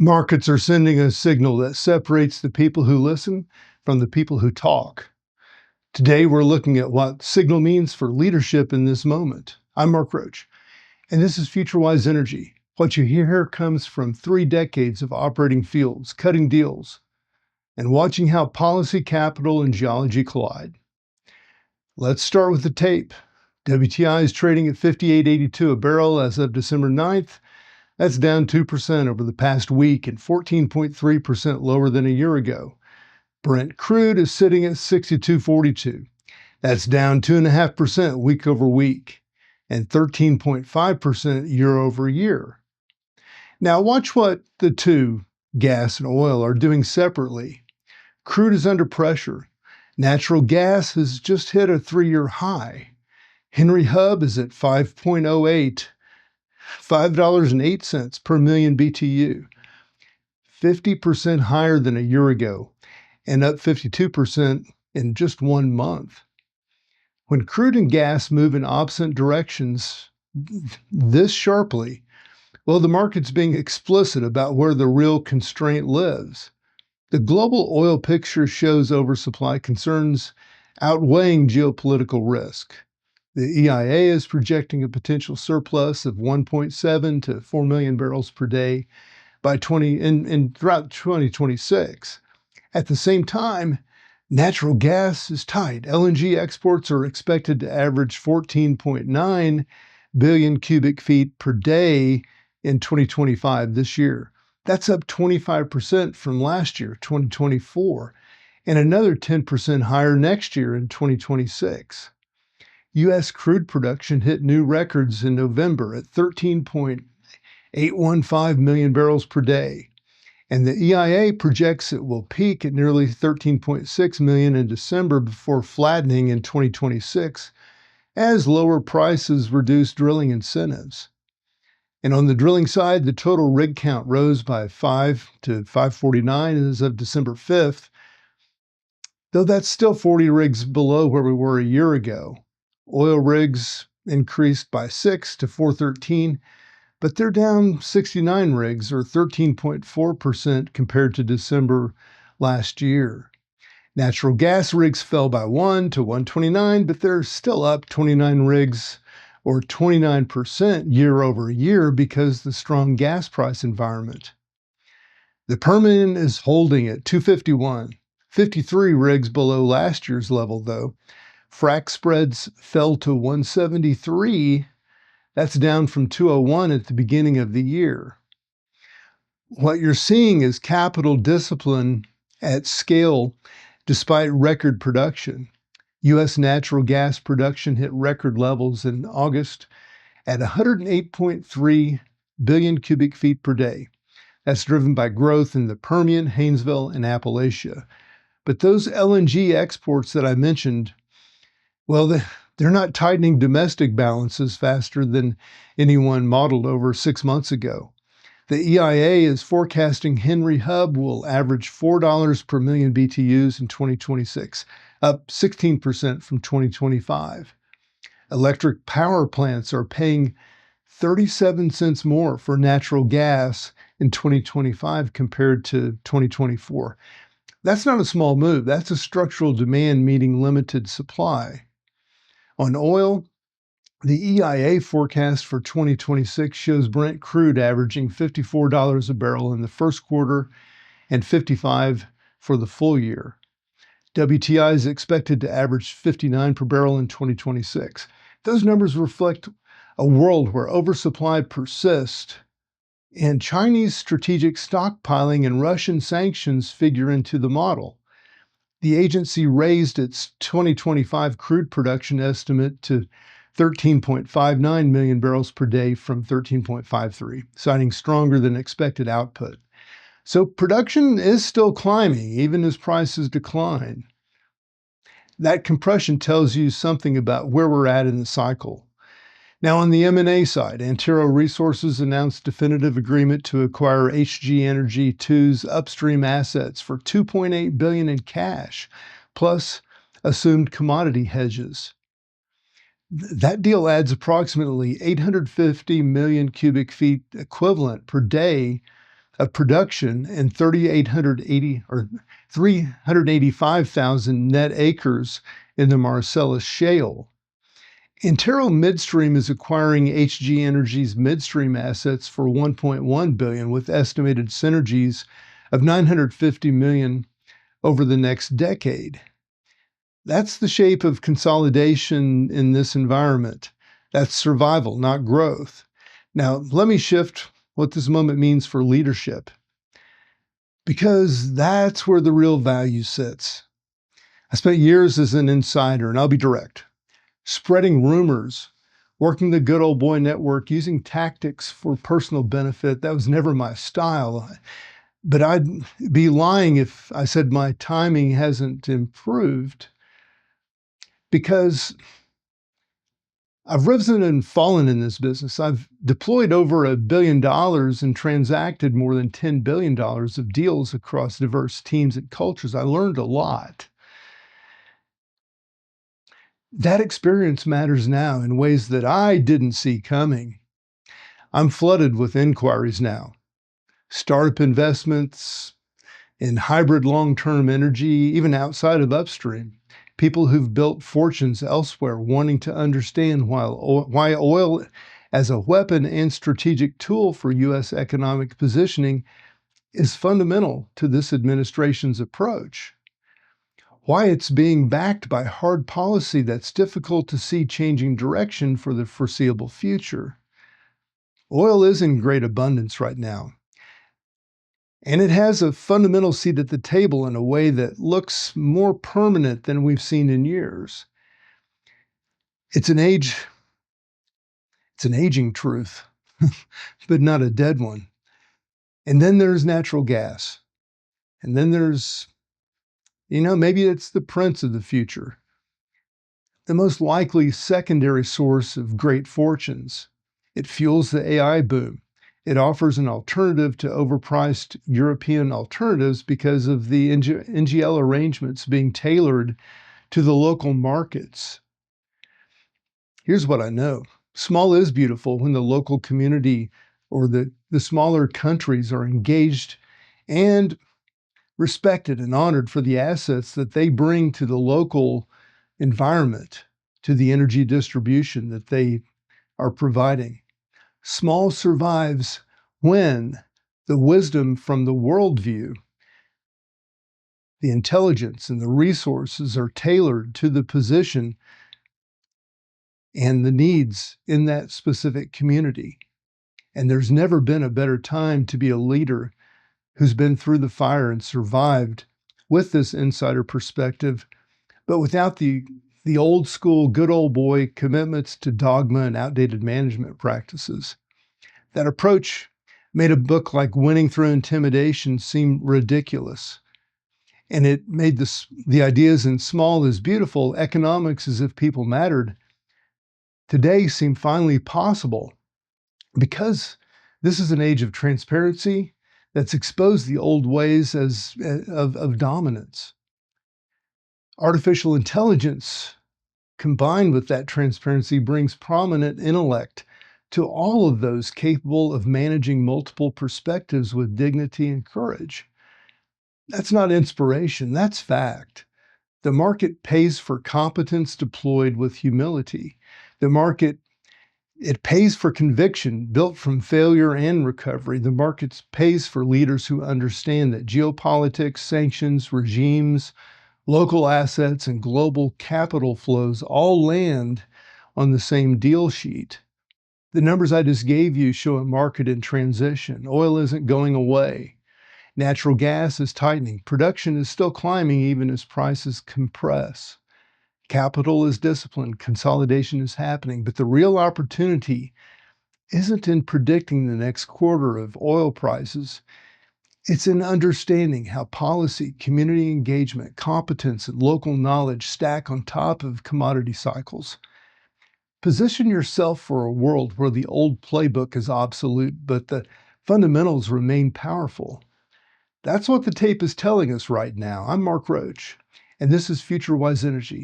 Markets are sending a signal that separates the people who listen from the people who talk. Today, we're looking at what signal means for leadership in this moment. I'm Mark Roach, and this is FutureWise Energy. What you hear here comes from 3 decades of operating fields, cutting deals, and watching how policy, capital, and geology collide. Let's start with the tape. WTI is trading at $58.82 a barrel as of December 9th. That's down 2% over the past week and 14.3% lower than a year ago. Brent crude is sitting at $62.42. That's down 2.5% week over week and 13.5% year over year. Now watch what the two, gas and oil, are doing separately. Crude is under pressure. Natural gas has just hit a 3-year high. Henry Hub is at 5.08. $5.08 per million BTU, 50% higher than a year ago, and up 52% in just 1 month. When crude and gas move in opposite directions this sharply, well, the market's being explicit about where the real constraint lives. The global oil picture shows oversupply concerns outweighing geopolitical risk. The EIA is projecting a potential surplus of 1.7 to 4 million barrels per day by throughout 2026. At the same time, natural gas is tight. LNG exports are expected to average 14.9 billion cubic feet per day in 2025 this year. That's up 25% from last year, 2024, and another 10% higher next year in 2026. U.S. crude production hit new records in November at 13.815 million barrels per day, and the EIA projects it will peak at nearly 13.6 million in December before flattening in 2026 as lower prices reduce drilling incentives. And on the drilling side, the total rig count rose by 5 to 549 as of December 5th, though that's still 40 rigs below where we were a year ago. Oil rigs increased by 6 to 413, but they're down 69 rigs or 13.4% compared to December last year. Natural gas rigs fell by 1 to 129, but they're still up 29 rigs or 29% year over year because of the strong gas price environment. The Permian is holding at 251, 53 rigs below last year's level though. Frac spreads fell to 173. That's down from 201 at the beginning of the year. What you're seeing is capital discipline at scale despite record production. U.S. natural gas production hit record levels in August at 108.3 billion cubic feet per day. That's driven by growth in the Permian, Haynesville, and Appalachia. But those LNG exports that I mentioned, well, they're not tightening domestic balances faster than anyone modeled over 6 months ago. The EIA is forecasting Henry Hub will average $4 per million BTUs in 2026, up 16% from 2025. Electric power plants are paying 37 cents more for natural gas in 2025 compared to 2024. That's not a small move. That's a structural demand meeting limited supply. On oil, the EIA forecast for 2026 shows Brent crude averaging $54 a barrel in the first quarter and $55 for the full year. WTI is expected to average $59 per barrel in 2026. Those numbers reflect a world where oversupply persists and Chinese strategic stockpiling and Russian sanctions figure into the model. The agency raised its 2025 crude production estimate to 13.59 million barrels per day from 13.53, citing stronger than expected output. So production is still climbing, even as prices decline. That compression tells you something about where we're at in the cycle. Now on the M&A side, Antero Resources announced definitive agreement to acquire HG Energy 2's upstream assets for $2.8 billion in cash, plus assumed commodity hedges. That deal adds approximately 850 million cubic feet equivalent per day of production and 385,000 net acres in the Marcellus Shale. Antero Midstream is acquiring HG Energy's midstream assets for $1.1 billion, with estimated synergies of $950 million over the next decade. That's the shape of consolidation in this environment. That's survival, not growth. Now, let me shift what this moment means for leadership, because that's where the real value sits. I spent years as an insider, and I'll be direct, spreading rumors, working the good old boy network, using tactics for personal benefit. That was never my style. But I'd be lying if I said my timing hasn't improved, because I've risen and fallen in this business. I've deployed over $1 billion and transacted more than $10 billion of deals across diverse teams and cultures. I learned a lot. That experience matters now in ways that I didn't see coming. I'm flooded with inquiries now. Startup investments in hybrid long-term energy, even outside of upstream. People who've built fortunes elsewhere wanting to understand why oil as a weapon and strategic tool for U.S. economic positioning is fundamental to this administration's approach. Why it's being backed by hard policy that's difficult to see changing direction for the foreseeable future. Oil is in great abundance right now, and it has a fundamental seat at the table in a way that looks more permanent than we've seen in years. It's an aging truth, but not a dead one. And then there's natural gas. And then there's, maybe it's the prince of the future, the most likely secondary source of great fortunes. It fuels the AI boom. It offers an alternative to overpriced European alternatives because of the NGL arrangements being tailored to the local markets. Here's what I know. Small is beautiful when the local community or the smaller countries are engaged and respected and honored for the assets that they bring to the local environment, to the energy distribution that they are providing. Small survives when the wisdom from the worldview, the intelligence and the resources are tailored to the position and the needs in that specific community. And there's never been a better time to be a leader who's been through the fire and survived with this insider perspective, but without the old school, good old boy commitments to dogma and outdated management practices. That approach made a book like Winning Through Intimidation seem ridiculous. And it made the ideas in small is beautiful, economics as if people mattered, today seem finally possible, because this is an age of transparency that's exposed the old ways of dominance. Artificial intelligence combined with that transparency brings prominent intellect to all of those capable of managing multiple perspectives with dignity and courage. That's not inspiration, that's fact. The market pays for competence deployed with humility. The market, it pays for conviction built from failure and recovery. The market pays for leaders who understand that geopolitics, sanctions, regimes, local assets, and global capital flows all land on the same deal sheet. The numbers I just gave you show a market in transition. Oil isn't going away. Natural gas is tightening. Production is still climbing even as prices compress. Capital is disciplined. Consolidation is happening. But the real opportunity isn't in predicting the next quarter of oil prices. It's in understanding how policy, community engagement, competence, and local knowledge stack on top of commodity cycles. Position yourself for a world where the old playbook is obsolete, but the fundamentals remain powerful. That's what the tape is telling us right now. I'm Mark Roach, and this is FutureWise Energy.